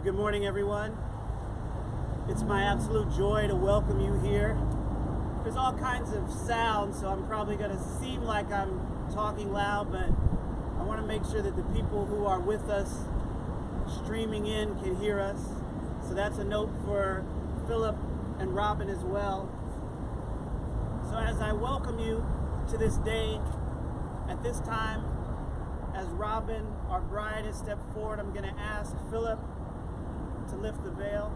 Good morning, everyone. It's my absolute joy to welcome you here. There's all kinds of sounds, so I'm probably going to seem like I'm talking loud, but I want to make sure that the people who are with us streaming in can hear us. So that's a note for Philip and Robin as well. So as I welcome you to this day, at this time, as Robin, our bride, has stepped forward, I'm going to ask Philip to lift the veil.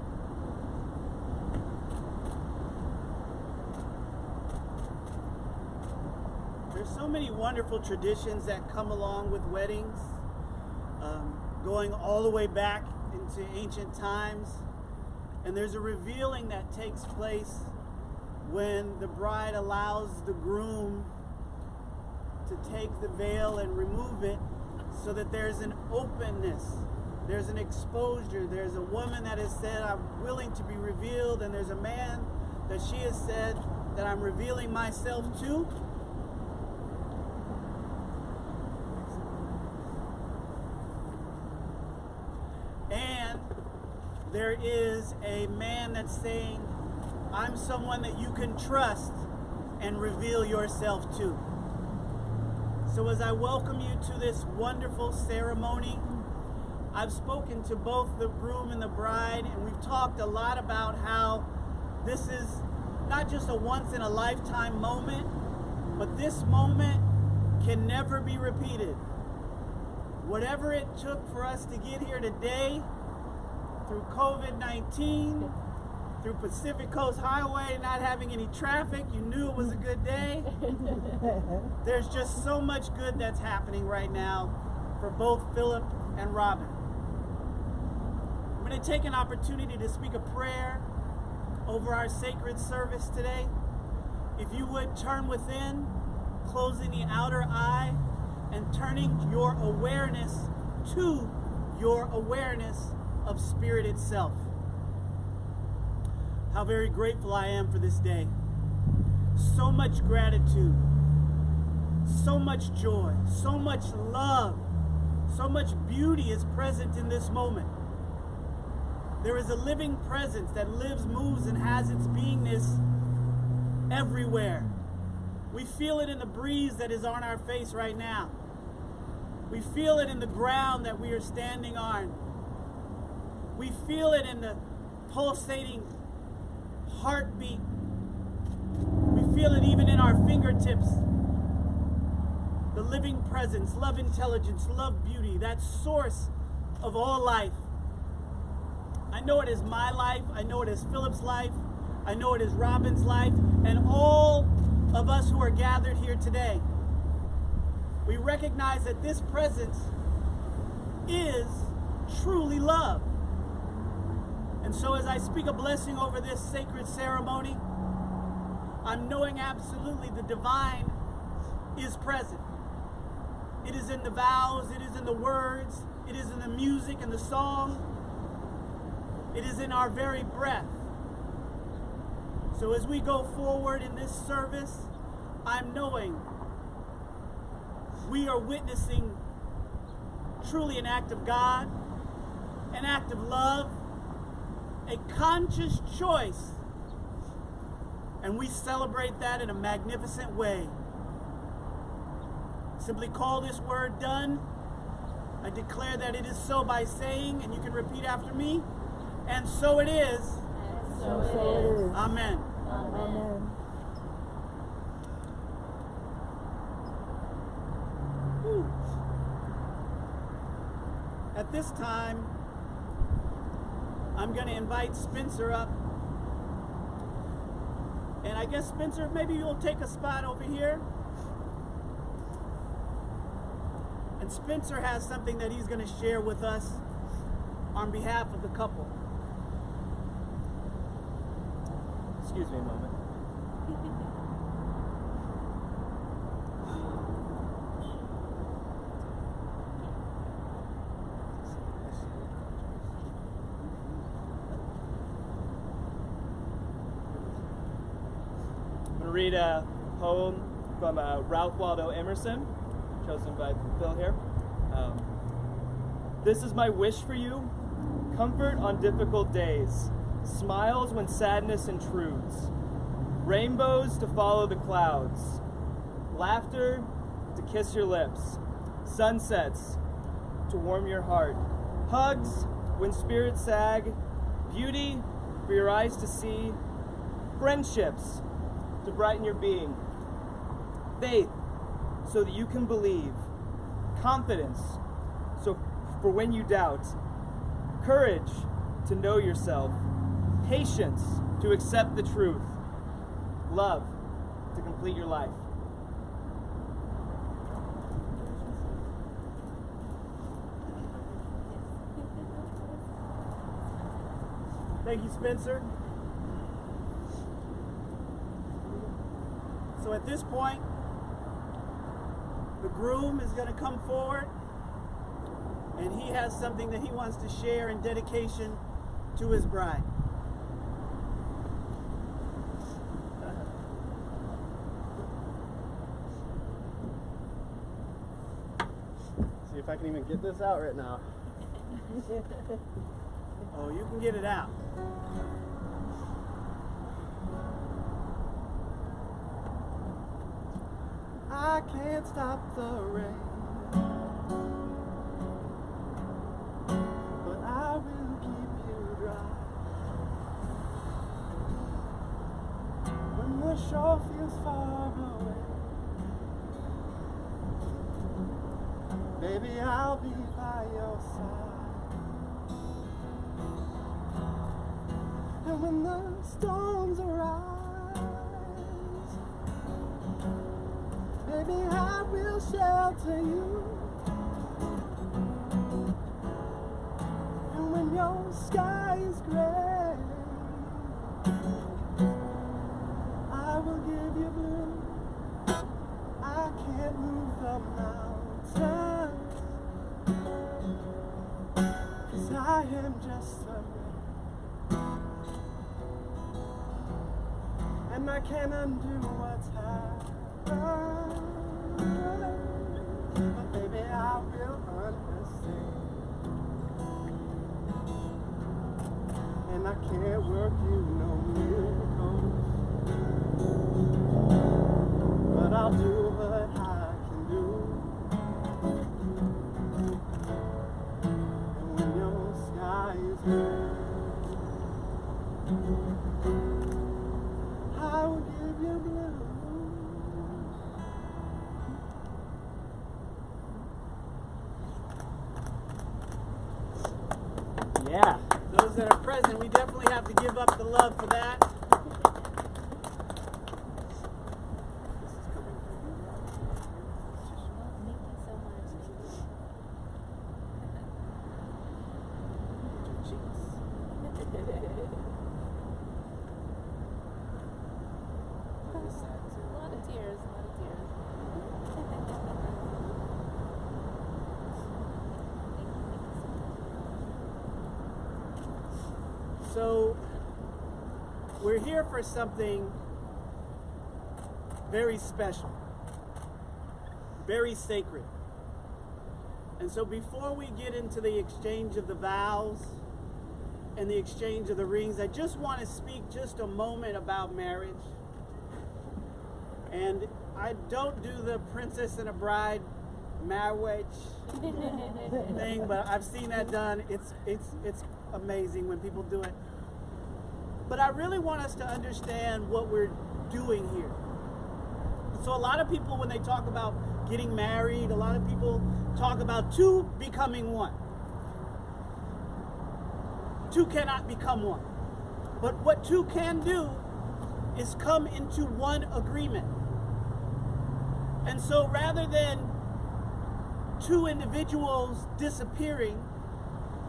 There's so many wonderful traditions that come along with weddings, going all the way back into ancient times. And there's a revealing that takes place when the bride allows the groom to take the veil and remove it, so that there's an openness. There's an exposure. There's a woman that has said, I'm willing to be revealed, and there's a man that she has said that I'm revealing myself to. And there is a man that's saying, I'm someone that you can trust and reveal yourself to. So as I welcome you to this wonderful ceremony, I've spoken to both the groom and the bride, and we've talked a lot about how this is not just a once-in-a-lifetime moment, but this moment can never be repeated. Whatever it took for us to get here today, through COVID-19, through Pacific Coast Highway not having any traffic, you knew it was a good day. There's just so much good that's happening right now for both Philip and Robin. I'm going to take an opportunity to speak a prayer over our sacred service today. If you would turn within, closing the outer eye, and turning your awareness to your awareness of Spirit itself. How very grateful I am for this day. So much gratitude, so much joy, so much love, so much beauty is present in this moment. There is a living presence that lives, moves, and has its beingness everywhere. We feel it in the breeze that is on our face right now. We feel it in the ground that we are standing on. We feel it in the pulsating heartbeat. We feel it even in our fingertips. The living presence, love intelligence, love beauty, that source of all life. I know it is my life. I know it is Philip's life. I know it is Robin's life. And all of us who are gathered here today, we recognize that this presence is truly love. And so as I speak a blessing over this sacred ceremony, I'm knowing absolutely the divine is present. It is in the vows, it is in the words, it is in the music and the song. It is in our very breath. So as we go forward in this service, I'm knowing we are witnessing truly an act of God, an act of love, a conscious choice. And we celebrate that in a magnificent way. Simply call this word done. I declare that it is so by saying, and you can repeat after me, and so it is. And so it is. Amen. Amen. Whew. At this time, I'm going to invite Spencer up. And I guess, Spencer, maybe you'll take a spot over here. And Spencer has something that he's going to share with us on behalf of the couple. Excuse me a moment. I'm going to read a poem from Ralph Waldo Emerson, chosen by Phil here. This is my wish for you: comfort on difficult days, smiles when sadness intrudes, rainbows to follow the clouds, laughter to kiss your lips, sunsets to warm your heart, hugs when spirits sag, beauty for your eyes to see, friendships to brighten your being, faith so that you can believe, confidence so for when you doubt, courage to know yourself, patience to accept the truth, love to complete your life. Thank you, Spencer. So at this point, the groom is going to come forward, and he has something that he wants to share in dedication to his bride. See if I can even get this out right now. Oh, you can get it out. I can't stop the rain, but I will keep you dry. When the shore feels far away, baby, I'll be by your side. And when the storms arise, baby, I will shelter you. And when your sky is gray, I will give you blue. I can't move the mountains, 'cause I am just a man, and I can't undo what's happened. But baby, I will understand, and I can't work you no miracles. I will give you blue. Yeah. Those that are present, we definitely have to give up the love for that. So, we're here for something very special, very sacred. And so before we get into the exchange of the vows and the exchange of the rings, I just want to speak just a moment about marriage. And I don't do the princess and a bride marriage thing, but I've seen that done. It's amazing when people do it. But I really want us to understand what we're doing here. So a lot of people, when they talk about getting married, a lot of people talk about two becoming one. Two cannot become one. But what two can do is come into one agreement. And so rather than two individuals disappearing,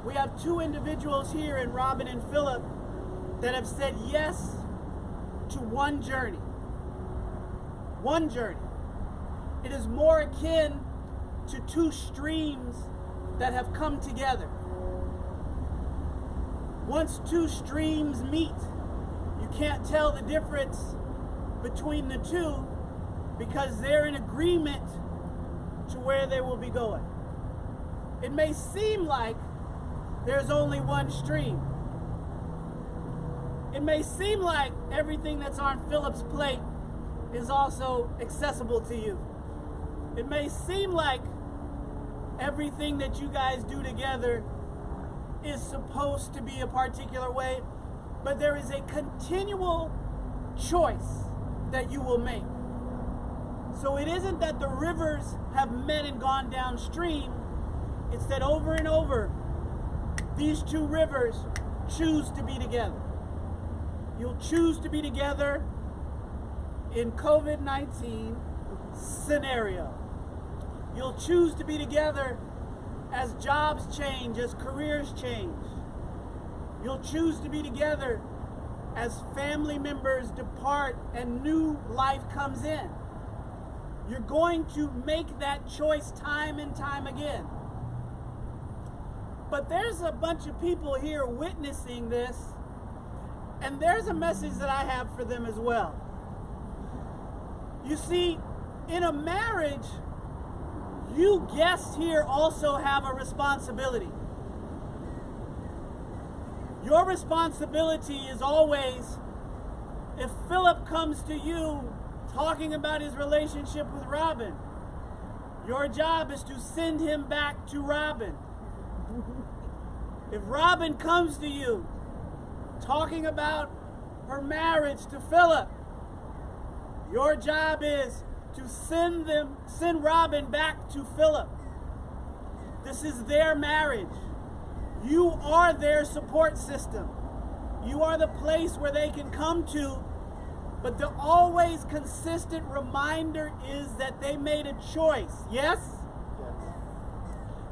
we have two individuals here in Robin and Philip that have said yes to one journey. One journey. It is more akin to two streams that have come together. Once two streams meet, you can't tell the difference between the two because they're in agreement to where they will be going. It may seem like there's only one stream. It may seem like everything that's on Philip's plate is also accessible to you. It may seem like everything that you guys do together is supposed to be a particular way, but there is a continual choice that you will make. So it isn't that the rivers have met and gone downstream, it's that over and over, these two rivers choose to be together. You'll choose to be together in COVID-19 scenario. You'll choose to be together as jobs change, as careers change. You'll choose to be together as family members depart and new life comes in. You're going to make that choice time and time again. But there's a bunch of people here witnessing this, and there's a message that I have for them as well. You see, in a marriage, you guests here also have a responsibility. Your responsibility is always, if Philip comes to you talking about his relationship with Robin, your job is to send him back to Robin. If Robin comes to you talking about her marriage to Philip, your job is to send Robin back to Philip. This is their marriage. You are their support system. You are the place where they can come to, but the always consistent reminder is that they made a choice. Yes?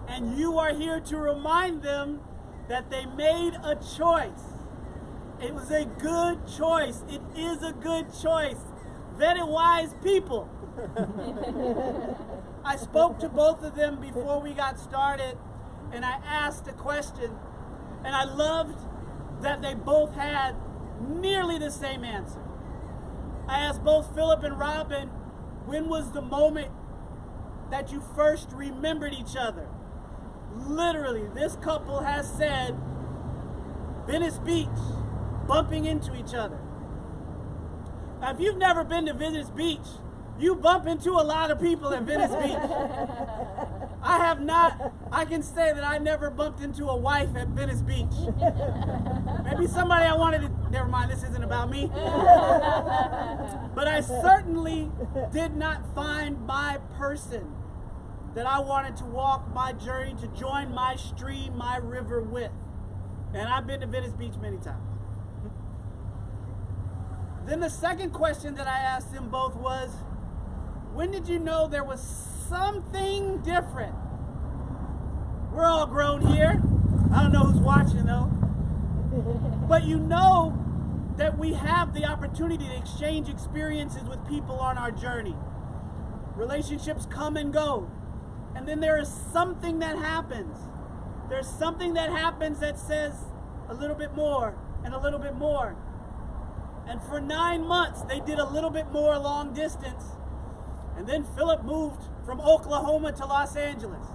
And you are here to remind them that they made a choice. It was a good choice. It is a good choice. Very wise people. I spoke to both of them before we got started, and I asked a question, and I loved that they both had nearly the same answer. I asked both Philip and Robin, when was the moment that you first remembered each other? Literally, this couple has said, Venice Beach, bumping into each other. Now, if you've never been to Venice Beach, you bump into a lot of people at Venice Beach. I have not. I can say that I never bumped into a wife at Venice Beach. Maybe somebody I wanted to Never mind, this isn't about me. But I certainly did not find my person that I wanted to walk my journey, to join my stream, my river with. And I've been to Venice Beach many times. Then the second question that I asked them both was, when did you know there was something different? We're all grown here. I don't know who's watching though. But you know that we have the opportunity to exchange experiences with people on our journey. Relationships come and go. And then there is something that happens. There's something that happens that says a little bit more and a little bit more. And for 9 months, they did a little bit more long distance. And then Philip moved from Oklahoma to Los Angeles.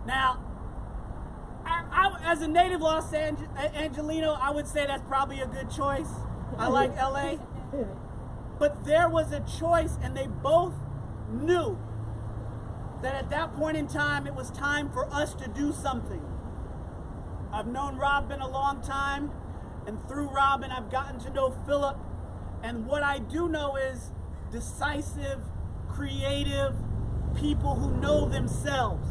Now, I as a native Los Angelino, I would say that's probably a good choice. I like LA. But there was a choice, and they both knew that at that point in time, it was time for us to do something. I've known Robin a long time, and through Robin, I've gotten to know Philip. And what I do know is decisive, creative people who know themselves.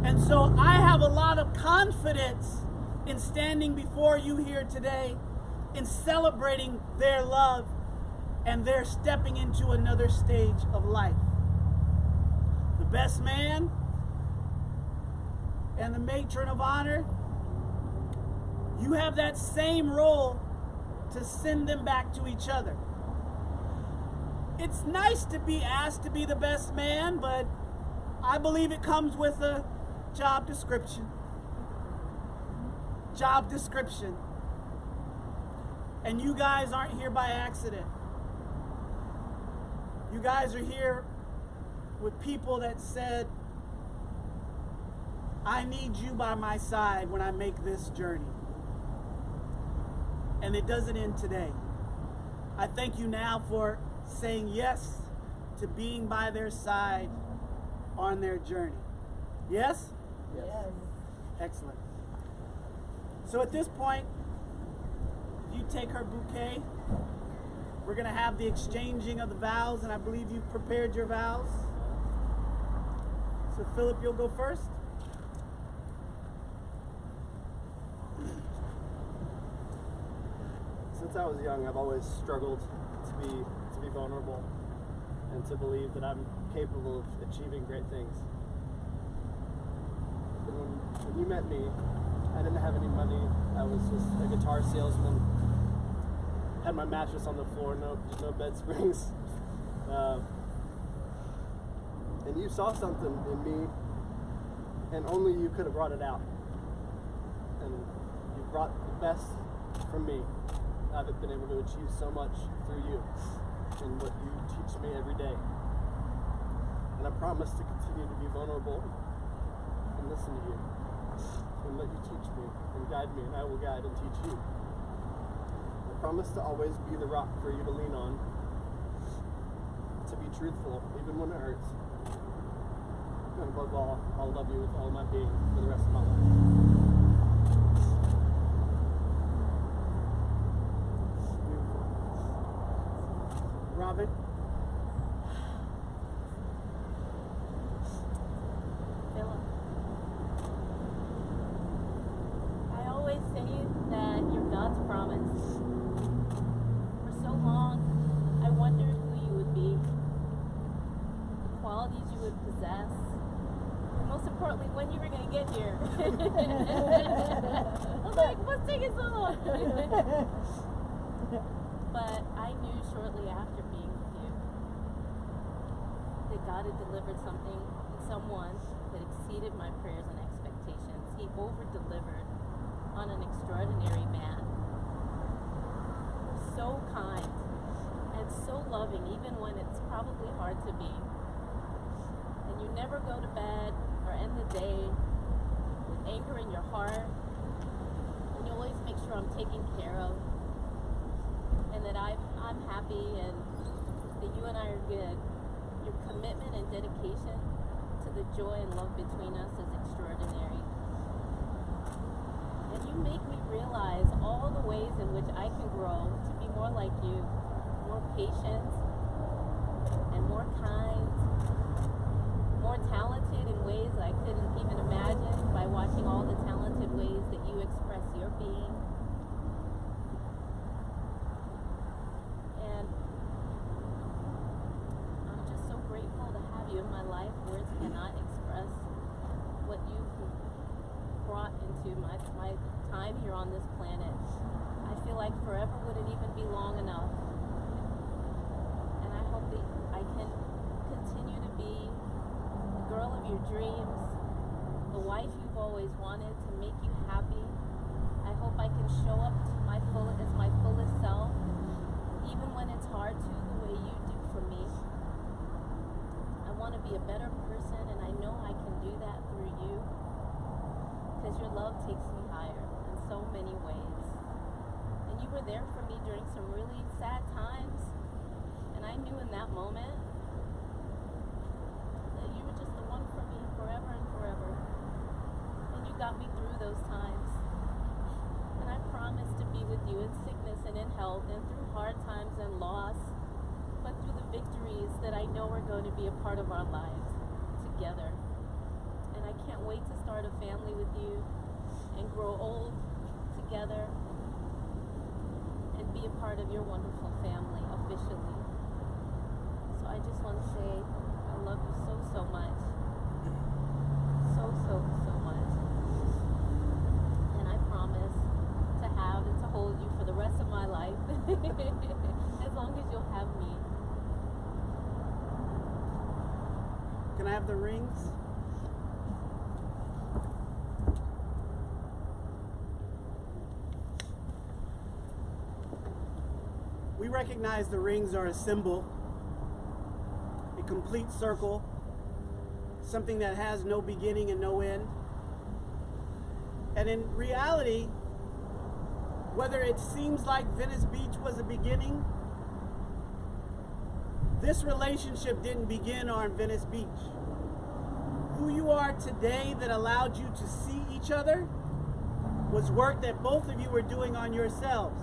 And so I have a lot of confidence in standing before you here today, in celebrating their love and their stepping into another stage of life. The best man and the matron of honor, you have that same role to send them back to each other. It's nice to be asked to be the best man, but I believe it comes with a job description. Job description. And you guys aren't here by accident. You guys are here with people that said, I need you by my side when I make this journey. And it doesn't end today. I thank you now for saying yes to being by their side on their journey. Yes? Yes. Excellent. So at this point, you take her bouquet. We're going to have the exchanging of the vows, and I believe you've prepared your vows. So Philip, you'll go first. Since I was young, I've always struggled to be vulnerable and to believe that I'm capable of achieving great things. But when you met me, I didn't have any money. I was just a guitar salesman. Had my mattress on the floor, no bed springs. And you saw something in me, and only you could have brought it out. And you brought the best from me. I've been able to achieve so much through you and what you teach me every day. And I promise to continue to be vulnerable and listen to you and let you teach me and guide me, and I will guide and teach you. I promise to always be the rock for you to lean on, to be truthful even when it hurts. And above all, I'll love you with all my being for the rest of my life. Robin? Philip, I always say that you're God's promise. For so long, I wondered who you would be, the qualities you would possess, and most importantly, when you were going to get here. I was like, what's taking so long? But I knew shortly after being with you that God had delivered something in someone that exceeded my prayers and expectations. He over-delivered on an extraordinary man. So kind and so loving, even when it's probably hard to be. And you never go to bed or end the day with anger in your heart. And you always make sure I'm taken care of. And that I'm happy and that you and I are good. Your commitment and dedication to the joy and love between us is extraordinary. And you make me realize all the ways in which I can grow to be more like you, more patient and more kind, more talented in ways I couldn't even imagine by watching all the talented ways that you express your being. And I'm just so grateful to have you in my life. Words cannot express what you've brought into my time here on this planet. I feel like forever wouldn't even be long enough. And I hope that I can continue to be the girl of your dreams, the wife you've always wanted, to make you happy. I hope I can show up to my fullest self, even when it's hard to, the way you do for me. I want to be a better person, and I know I can do that through you, because your love takes me higher in so many ways. And you were there for me during some really sad times, and I knew in that moment that you were just the one for me forever and forever. And you got me through those times. And I promise to be with you in sickness and in health, and through hard times and loss, but through the victories that I know are going to be a part of our lives together. And I can't wait to start a family with you and grow old together and be a part of your wonderful family officially. So I just want to say I love you so, so much. So, so, so much. And I promise to have and to hold you for the rest of my life as long as you'll have me. Can I have the rings? We recognize the rings are a symbol, a complete circle, something that has no beginning and no end. And in reality, whether it seems like Venice Beach was a beginning, this relationship didn't begin on Venice Beach. Who you are today that allowed you to see each other was work that both of you were doing on yourselves.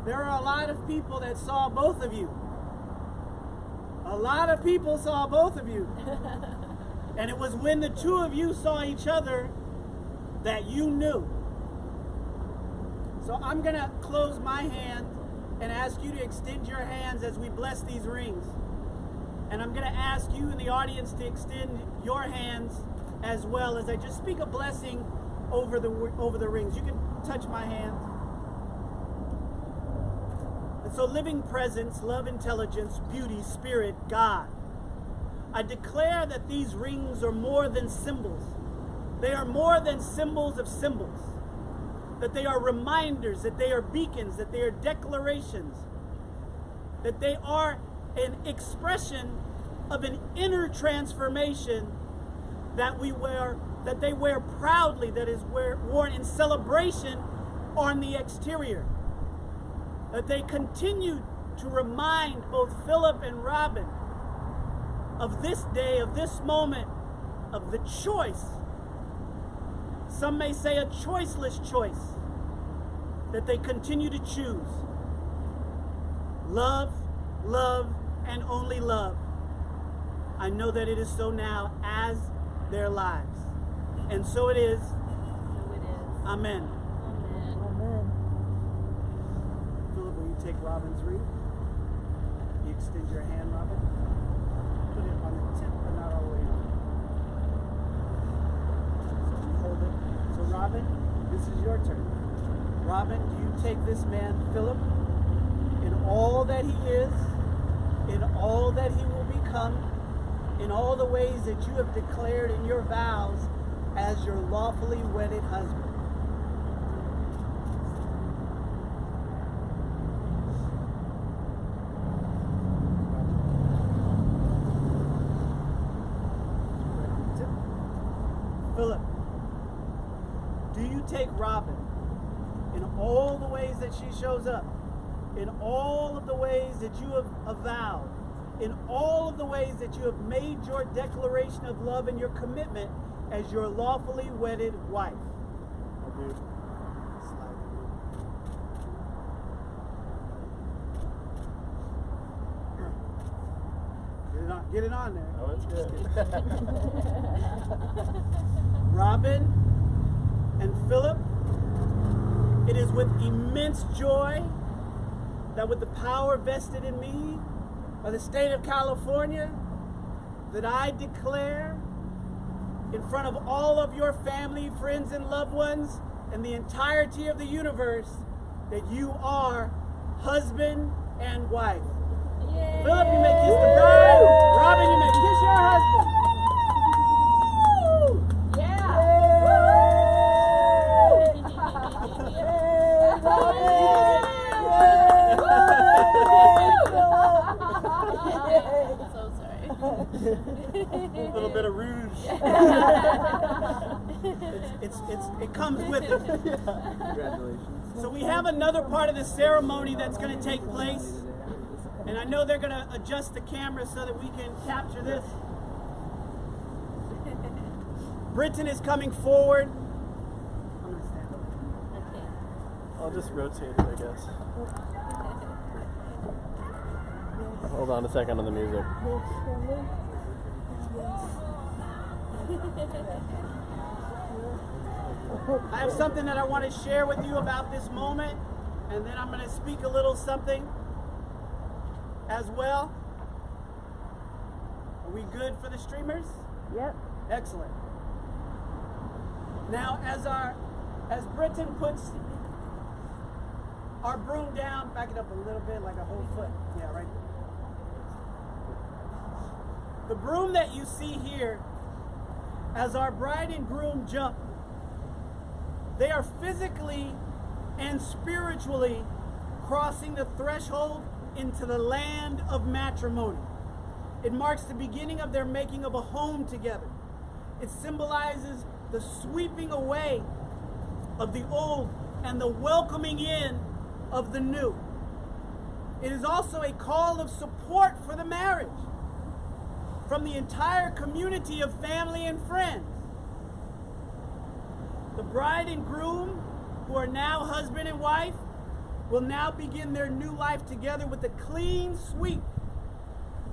There are a lot of people that saw both of you. A lot of people saw both of you. And it was when the two of you saw each other that you knew. So I'm going to close my hand and ask you to extend your hands as we bless these rings. And I'm going to ask you in the audience to extend your hands as well as I just speak a blessing over the rings. You can touch my hands. And so living presence, love, intelligence, beauty, spirit, God. I declare that these rings are more than symbols. They are more than symbols of symbols. That they are reminders, that they are beacons, that they are declarations, that they are an expression of an inner transformation that they wear proudly, that is worn in celebration on the exterior. That they continue to remind both Philip and Robin of this day, of this moment, of the choice. Some may say a choiceless choice that they continue to choose. Love, love, and only love. I know that it is so now as their lives. And so it is. So it is. Amen. Amen. Amen. Philip, will you take Robin's ring? You extend your hand, Robin. Put it on the tip, but not all the way on. So you hold it. So Robin, this is your turn. Robin, do you take this man, Philip, in all that he is, in all that he will become, in all the ways that you have declared in your vows as your lawfully wedded husband? Philip, do you take Robin in all the ways that she shows up, in all of the ways that you have avowed, in all of the ways that you have made your declaration of love and your commitment as your lawfully wedded wife? I do. Get it on there. Oh, that's good. Robin and Philip, it is with immense joy that with the power vested in me by the state of California, that I declare in front of all of your family, friends, and loved ones, and the entirety of the universe, that you are husband and wife. Yay. Philip, you may kiss the bride. Robin, you may kiss your husband. I'm so sorry. A little bit of rouge. It comes with it. Congratulations. So we have another part of the ceremony that's going to take place. And I know they're going to adjust the camera so that we can capture this. Britton is coming forward. I'm going to stand up. Okay. I'll just rotate it, I guess. Hold on a second on the music. I have something that I want to share with you about this moment, and then I'm going to speak a little something as well. Are we good for the streamers? Yep. Excellent. Now, as Britton puts our broom down, back it up a little bit, like a whole foot. Yeah, right there. The broom that you see here, as our bride and groom jump, they are physically and spiritually crossing the threshold into the land of matrimony. It marks the beginning of their making of a home together. It symbolizes the sweeping away of the old and the welcoming in of the new. It is also a call of support for the marriage from the entire community of family and friends. The bride and groom, who are now husband and wife, will now begin their new life together with a clean sweep.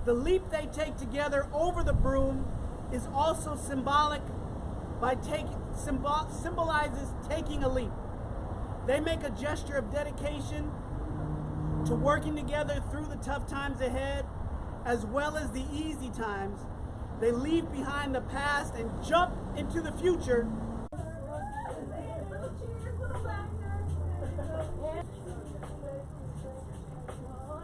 The leap they take together over the broom is also symbolic by symbolizes taking a leap. They make a gesture of dedication to working together through the tough times ahead, as well as the easy times. They leave behind the past and jump into the future